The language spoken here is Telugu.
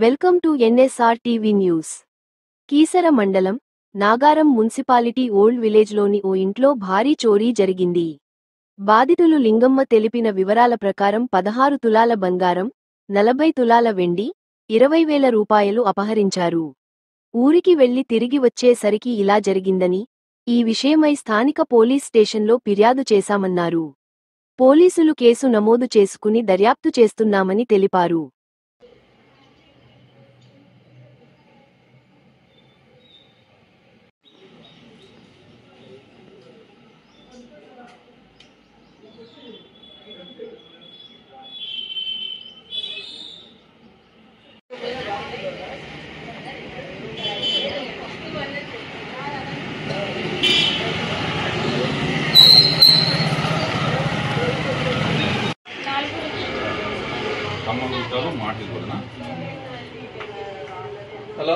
Welcome to NSR TV news. Keesara మండలం నాగారం మున్సిపాలిటీ ఓల్డ్ విలేజ్లోని ఓ ఇంట్లో భారీ చోరీ జరిగింది. బాధితులు లింగమ్మ తెలిపిన వివరాల ప్రకారం 16 తులాల బంగారం, 40 తులాల వెండి, 20,000 రూపాయలు అపహరించారు. ఊరికి వెళ్లి తిరిగి వచ్చేసరికి ఇలా జరిగిందని, ఈ విషయమై స్థానిక పోలీస్ స్టేషన్లో ఫిర్యాదు చేశామన్నారు. పోలీసులు కేసు నమోదు చేసుకుని దర్యాప్తు చేస్తున్నామని తెలిపారు. హలో